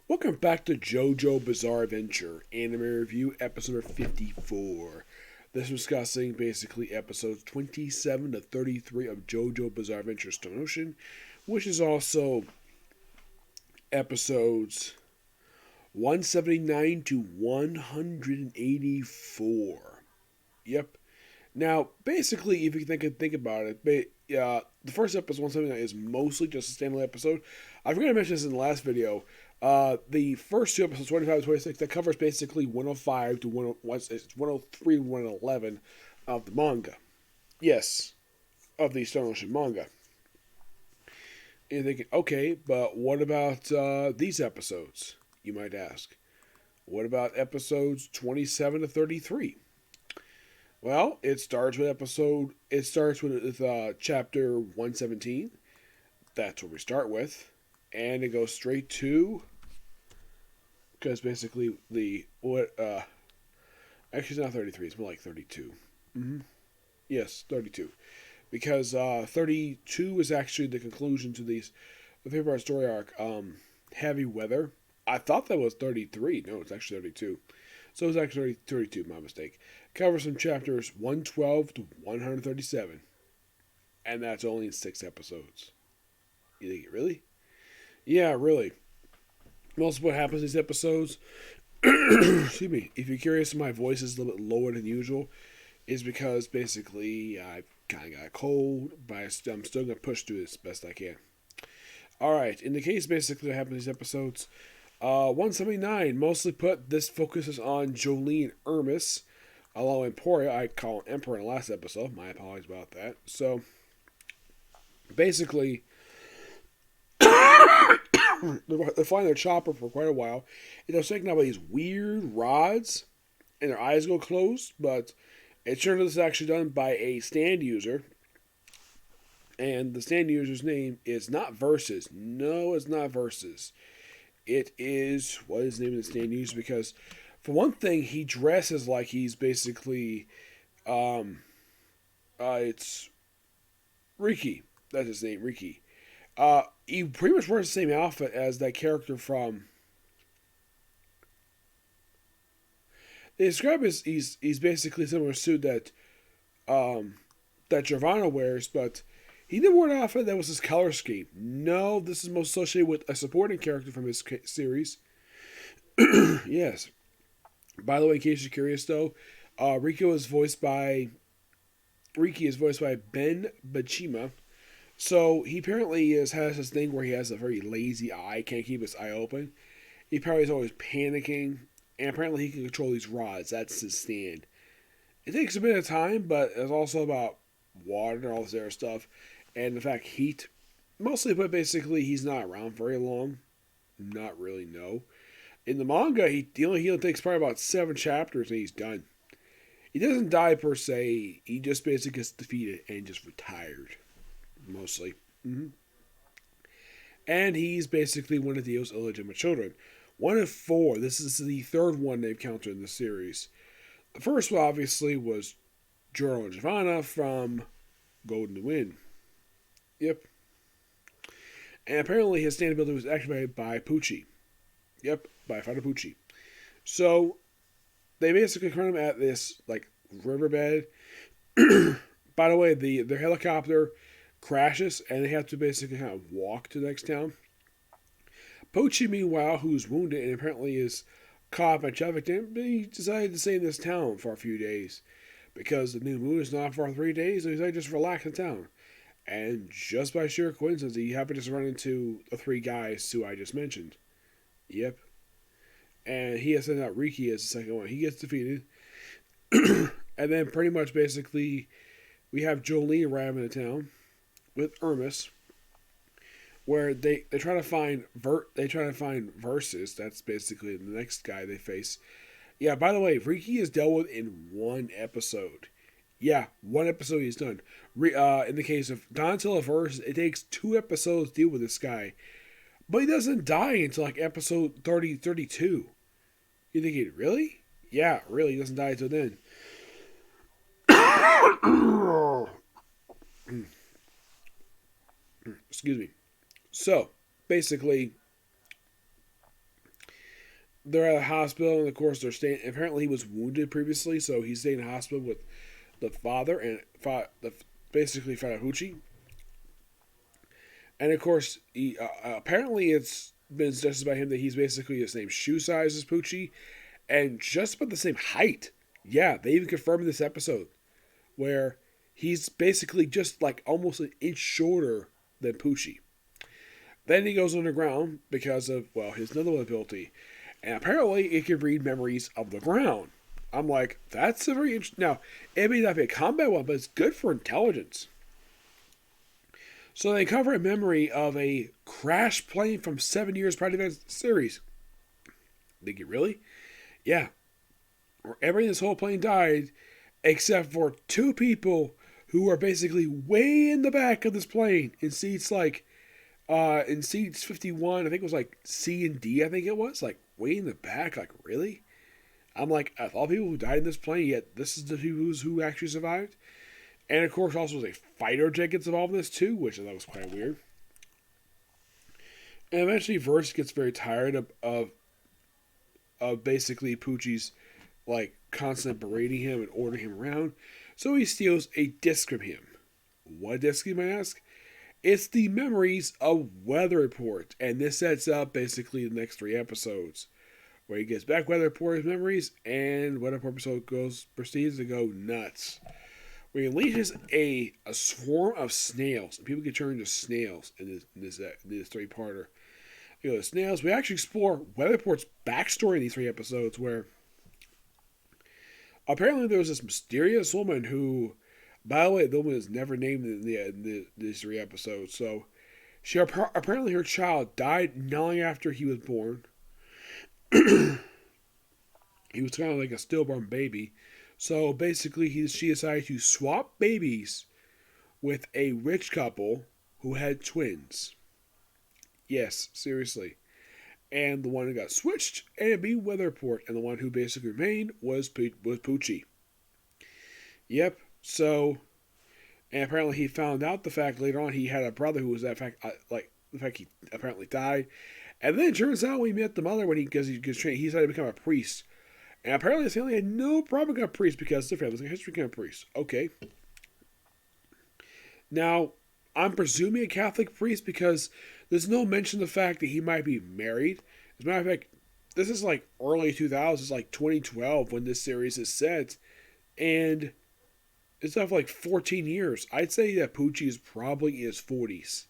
Welcome back to JoJo Bizarre Adventure, Anime Review, episode number 54. This is discussing basically episodes 27 to 33 of JoJo Bizarre Adventure Stone Ocean, which is also episodes 179 to 184. Yep. Now, basically, if you think about it, the first episode 179 is mostly just a standalone episode. I forgot to mention this in the last video. The first two episodes, 25 and 26, that covers basically 105 to 103 to 111 of the manga. Yes, of the Stone Ocean manga. And you're thinking, okay, but what about these episodes, you might ask? What about episodes 27 to 33? Well, it starts with chapter 117. That's what we start with. And it goes straight to, because basically actually it's not 33, it's more like 32. Mm-hmm. Yes, 32. Because 32 is actually the conclusion to the favorite story arc, Heavy Weather. I thought that was 33. No, it's actually 32. So it's actually 32, my mistake. Covers from chapters 112 to 137. And that's only in 6 episodes. You think, really? Yeah, really. Most of what happens in these episodes, excuse me, if you're curious, my voice is a little bit lower than usual, is because basically I kind of got a cold, but I'm still going to push through this best I can. Alright, in the case basically what happens in these episodes, 179, mostly put, this focuses on Jolene Ermis, along with Emporia. I call him Emperor in the last episode. My apologies about that. So, basically, they're flying their chopper for quite a while. And they're taking out these weird rods, and their eyes go closed, but it turns out this is actually done by a stand user. And the stand user's name is not Versus. No, it's not Versus. It is, what is the name of the stand user? Because, for one thing, he dresses like he's basically, it's Riki. That's his name, Riki. He pretty much wears the same outfit as that character from. They describe he's basically a similar suit that Giovanna wears, but he didn't wear an outfit that was his color scheme. No, this is most associated with a supporting character from his series. Yes. By the way, in case you're curious, though, Riki is voiced by Ben Bachima. So he apparently has this thing where he has a very lazy eye, can't keep his eye open. He apparently is always panicking, and apparently he can control these rods. That's his stand. It takes a bit of time, but it's also about water and all this other stuff, and in fact heat. Mostly, but basically he's not around very long. Not really, no. In the manga, he only takes probably about 7 chapters and he's done. He doesn't die per se. He just basically gets defeated and just retired. Mostly. Mm-hmm. And he's basically one of Dio's illegitimate children. One of 4. This is the third one they've counted in the series. The first one, obviously, was Joro and Giovanna from Golden Wind. Yep. And apparently his stand ability was activated by Pucci. Yep, by Father Pucci. So, they basically turn him at this, like, riverbed. By the way, their helicopter crashes, and they have to basically kind of walk to the next town. Pucci, meanwhile, who's wounded and apparently is caught by traffic, he decided to stay in this town for a few days. Because the new moon is not for 3 days, so he decided to just relax in town. And just by sheer coincidence, he happened to just run into the 3 guys who I just mentioned. Yep. And he has sent out Riki as the second one. He gets defeated. And then pretty much basically we have Jolene arriving in town with Ermis, where they try to find Versus. That's basically the next guy they face. Yeah, by the way, Riki is dealt with in 1 episode. Yeah, 1 episode he's done. In the case of Donatello Versus, it takes 2 episodes to deal with this guy. But he doesn't die until like episode 32. You thinking, really? Yeah, really, he doesn't die until then. Excuse me. So, basically, they're at a hospital, and of course they're staying. Apparently, he was wounded previously, so he's staying in a hospital with the father and basically Farahuchi. And of course, apparently it's been suggested by him that he's basically the same shoe size as Poochie, and just about the same height. Yeah, they even confirmed in this episode where he's basically just like almost an inch shorter than Poochie. Then he goes underground because of, well, his another ability. And apparently it can read memories of the ground. I'm like, that's a very interesting. Now, it may not be a combat one, but it's good for intelligence. So they cover a memory of a crashed plane from 7 years prior to the series. Think it really? Yeah. Everybody in this whole plane died except for two people who are basically way in the back of this plane in seats like in seats 51, I think it was like C and D, I think it was, like way in the back. Like, really? I'm like, of all people who died in this plane, yet this is the people who actually survived. And of course, also was a fighter jet gets involved in this too, which I thought was quite weird. And eventually, Verse gets very tired of basically Poochie's like constant berating him and ordering him around, so he steals a disc from him. What disc, you might ask? It's the memories of Weather Report, and this sets up basically the next 3 episodes, where he gets back Weather Report's memories, and Weather Report episode proceeds to go nuts. Where he unleashes a swarm of snails, and people get turned into snails in this 3-parter. You know, the snails. We actually explore Weather Report's backstory in these 3 episodes, where apparently there was this mysterious woman who, by the way, the woman is never named in these 3 episodes. So, apparently her child died not long after he was born. He was kind of like a stillborn baby. So basically, she decided to swap babies with a rich couple who had twins. Yes, seriously. And the one who got switched and be Weather Report, and the one who basically remained was Poochie. Yep. So, and apparently he found out the fact later on he had a brother who was that fact the fact he apparently died, and then it turns out when he met the mother because he gets trained, he decided to become a priest. And apparently his family had no problem becoming a priest because their family was in history becoming a priest. Okay. Now, I'm presuming a Catholic priest because there's no mention of the fact that he might be married. As a matter of fact, this is like early 2000s, like 2012 when this series is set. And it's up like 14 years. I'd say that Poochie is probably in his 40s.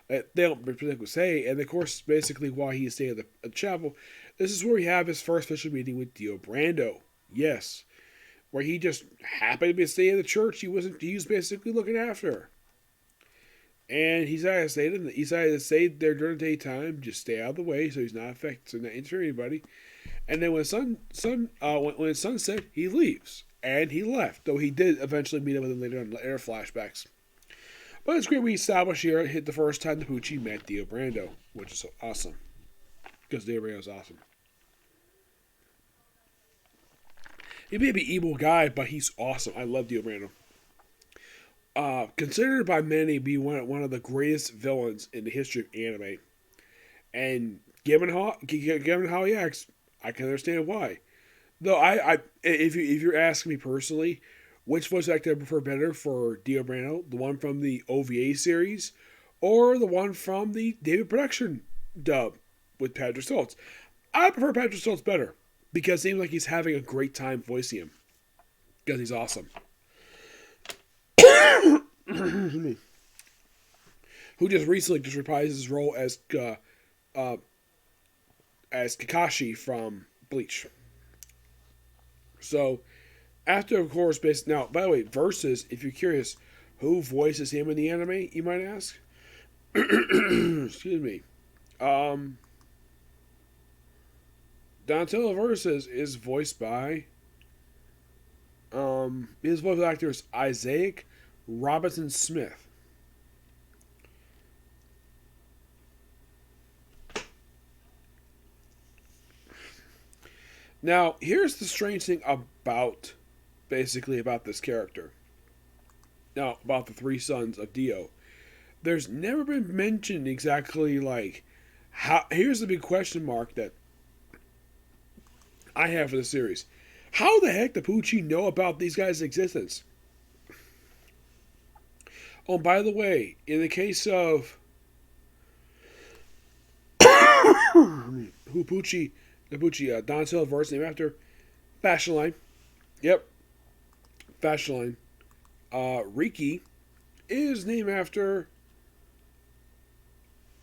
They don't particularly say. And of course, basically while he is staying at the chapel, this is where we have his first official meeting with Dio Brando. Yes. Where he just happened to be staying at the church. He was basically looking after her. And he decided to stay there during the daytime, just stay out of the way so he's not affected, so not interfering anybody. And then when when sun set, he leaves. And he left, though he did eventually meet up with him later on in later flashbacks. But it's great we established here hit the first time the Poochie met Dio Brando, which is so awesome. Because Dio Brando is awesome. He may be an evil guy, but he's awesome. I love Dio Brando. Considered by many to be one of the greatest villains in the history of anime. And given how he acts, I can understand why. Though if you're asking me personally, which voice actor I prefer better for Dio Brando, the one from the OVA series, or the one from the David production dub with Patrick Stoltz, I prefer Patrick Stoltz better because it seems like he's having a great time voicing him because he's awesome. Who just recently reprised his role as Kakashi from Bleach. So, after, of course, now, by the way, Versus, if you're curious, who voices him in the anime, you might ask? Excuse me. Donatello Versus is voiced by, his voice actor is Isaac Robinson Smith. Now, here's the strange thing about this character. Now, about the 3 sons of Dio. There's never been mentioned exactly like how. Here's the big question mark that I have for the series. How the heck did Pucci know about these guys' existence? Oh, and by the way, in the case of who Pucci, the Pucci, Don Silver's named after Fashion Line. Yep, Fashion Line. Riki is named after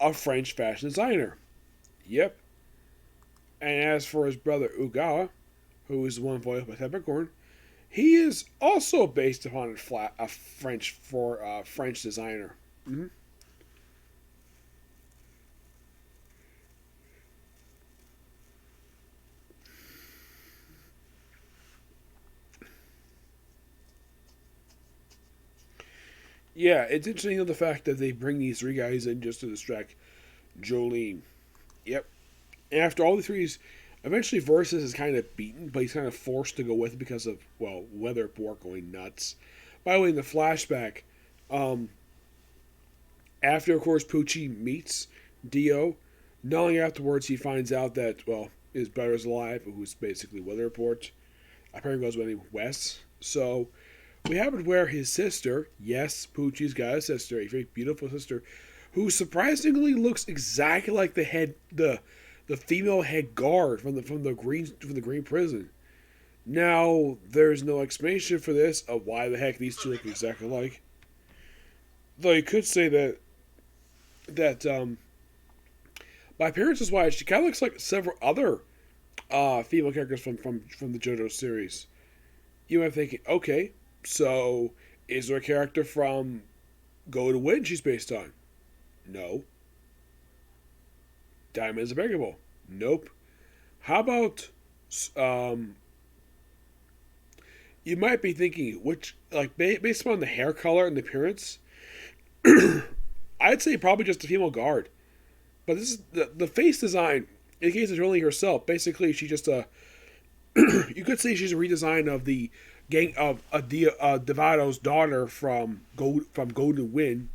a French fashion designer. Yep. And as for his brother Ugawa, who is the one voiced by Peppercorn, he is also based upon a French designer. Mm-hmm. Yeah, it's interesting the fact that they bring these three guys in just to distract Jolene. Yep. And after all the threes, eventually Versus is kind of beaten, but he's kind of forced to go with it because of, well, Weatherport going nuts. By the way, in the flashback, um, after, of course, Pucci meets Dio, not long afterwards he finds out that, well, his brother's alive, who's basically Weatherport. Apparently goes by the name Wes. So we have it where his sister, yes, Pucci's got a sister, a very beautiful sister, who surprisingly looks exactly like the female head guard from the green prison. Now there's no explanation for this of why the heck these two look exactly alike. Though you could say that by appearances wise, she kind of looks like several other female characters from the JoJo series. You might be thinking, okay, so is there a character from Go to Win she's based on? No. Diamond is Unbreakable? Nope. How about you might be thinking which based upon the hair color and the appearance, I'd say probably just a female guard. But this is the face design. In case it's really herself, basically she just you could say she's a redesign of the gang of Devato's daughter from Golden Wind,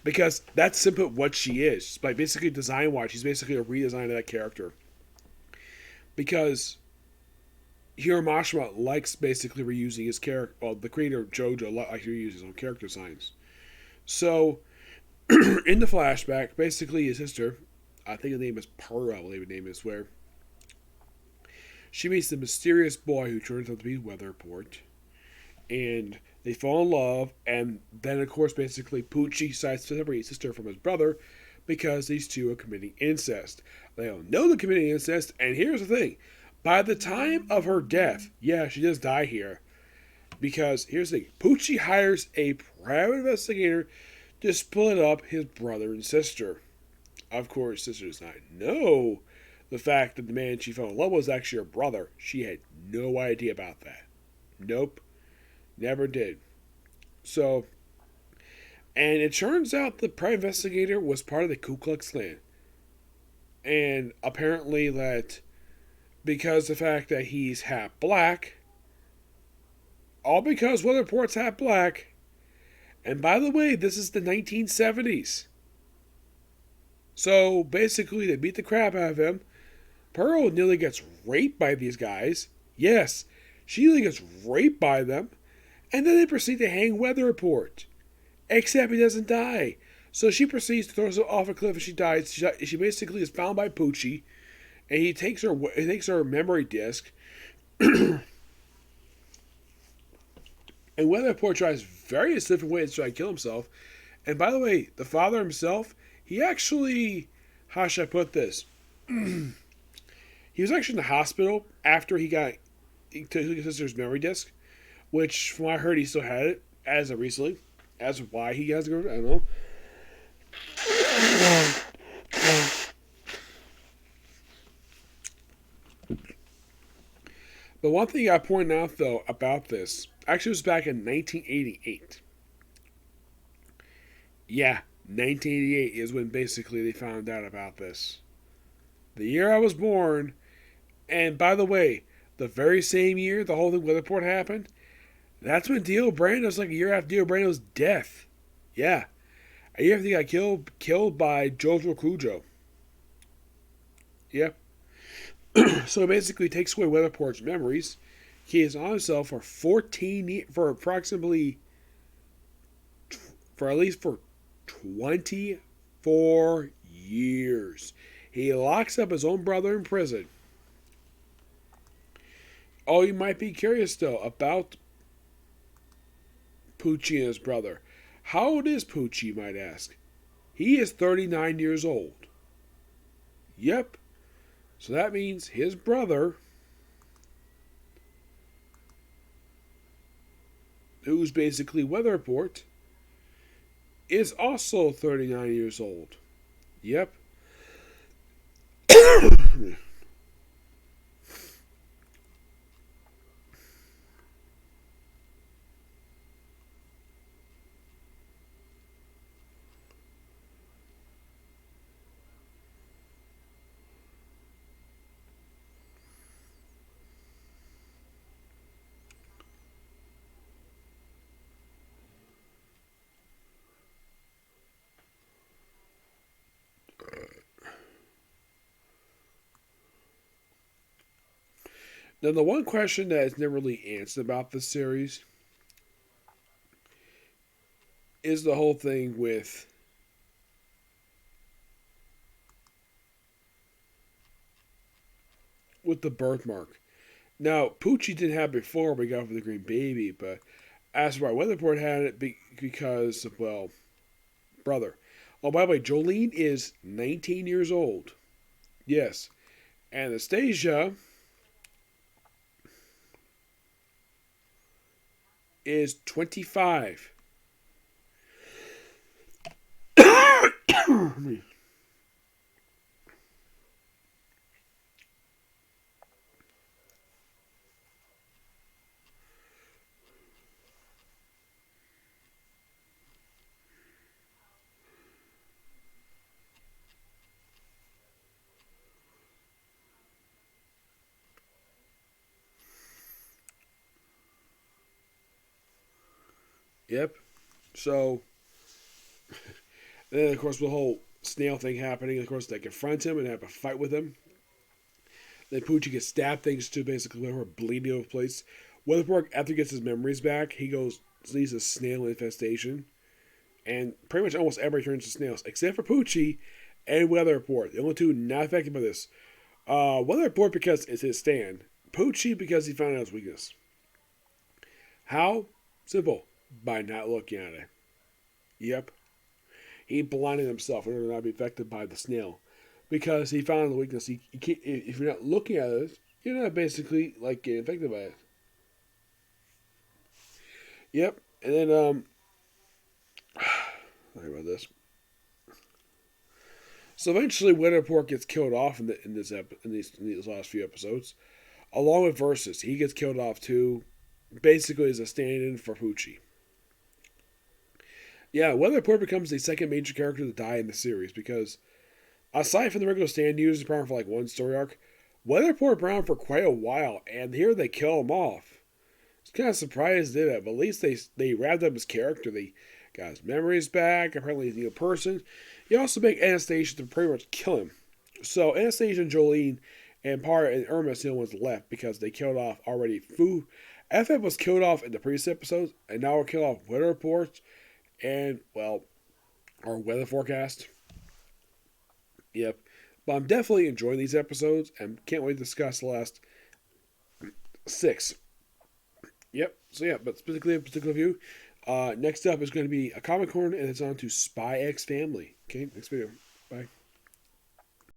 because that's simply what she is. Like basically design wise, she's basically a redesign of that character. Because Hiro Mashima likes basically reusing his character. Well, the creator of JoJo likes to reuse his own character designs. So in the flashback, basically his sister, I think the name is Pearl, I believe the name is, where she meets the mysterious boy who turns out to be Weatherport. And they fall in love, and then, of course, basically, Pucci decides to separate his sister from his brother because these two are committing incest. They don't know they're committing incest, and here's the thing. By the time of her death, yeah, she does die here. Because, here's the thing. Pucci hires a private investigator to split up his brother and sister. Of course, sister does not know the fact that the man she fell in love with was actually her brother. She had no idea about that. Nope. Never did. So, and it turns out the private investigator was part of the Ku Klux Klan. And apparently that because the fact that he's half black, all because Weatherport's half black, and by the way, this is the 1970s. So basically, they beat the crap out of him. Pearl nearly gets raped by these guys. Yes, she nearly gets raped by them. And then they proceed to hang Weatherport. Except he doesn't die. So she proceeds to throw herself off a cliff and she dies. She basically is found by Pucci. And he takes her memory disc. And Weatherport tries various different ways to try to kill himself. And by the way, the father himself, he actually, how should I put this? He was actually in the hospital after he took his sister's memory disc, which, from what I heard, he still had it as of recently. As of why he has to go, I don't know. But one thing I point out, though, about this, actually was back in 1988. Yeah, 1988 is when basically they found out about this. The year I was born, and by the way, the very same year the whole thing with Weatherport happened, that's when Dio Brando was like a year after Dio Brando's death. Yeah. A year after he got killed by Jojo Cujo. Yep. So it basically takes away Weatherport's memories. He is on himself for 14, for approximately, for at least for 24 years. He locks up his own brother in prison. Oh, you might be curious though about Poochie and his brother. How old is Poochie, you might ask? He is 39 years old. Yep. So that means his brother, who's basically Weatherport, is also 39 years old. Yep. Now, the one question that is never really answered about this series is the whole thing with the birthmark. Now, Poochie didn't have it before we got for the green baby, but as for why Weatherport had it because of, well, brother. Oh, by the way, Jolene is 19 years old. Yes. Anastasia is 25. Yep. So, then of course the whole snail thing happening. Of course, they confront him and have a fight with him. Then Poochie gets stabbed things to basically her bleeding over the place. Weatherport, after he gets his memories back, he goes sees a snail infestation, and pretty much almost everybody turns to snails except for Poochie and Weatherport. The only two not affected by this. Weatherport because it's his stand. Poochie because he found out his weakness. How? Simple. By not looking at it. Yep. He blinded himself in order not to be affected by the snail. Because he found the weakness. You can't, if you're not looking at it, you're not basically like getting affected by it. Yep. And then sorry about this. So eventually, Weatherport gets killed off in these last few episodes, along with Versus. He gets killed off too, basically as a stand-in for Poochie. Yeah, Weatherport becomes the second major character to die in the series because, aside from the regular stand users apparently for like one story arc, Weatherport been around for quite a while, and here they kill him off. I was kind of surprised they did it, but at least they wrapped up his character. They got his memories back. Apparently, he's a new person. You also make Anastasia to pretty much kill him. So Anastasia and Jolene and Par and Irma are the only ones left because they killed off already. FF was killed off in the previous episodes, and now we're killed off Weatherport and, well, our weather forecast. Yep. But I'm definitely enjoying these episodes and can't wait to discuss the last 6. Yep. So yeah, but specifically a particular view. Next up is going to be a Comic Corner, and it's on to Spy X Family. Okay, next video. Bye.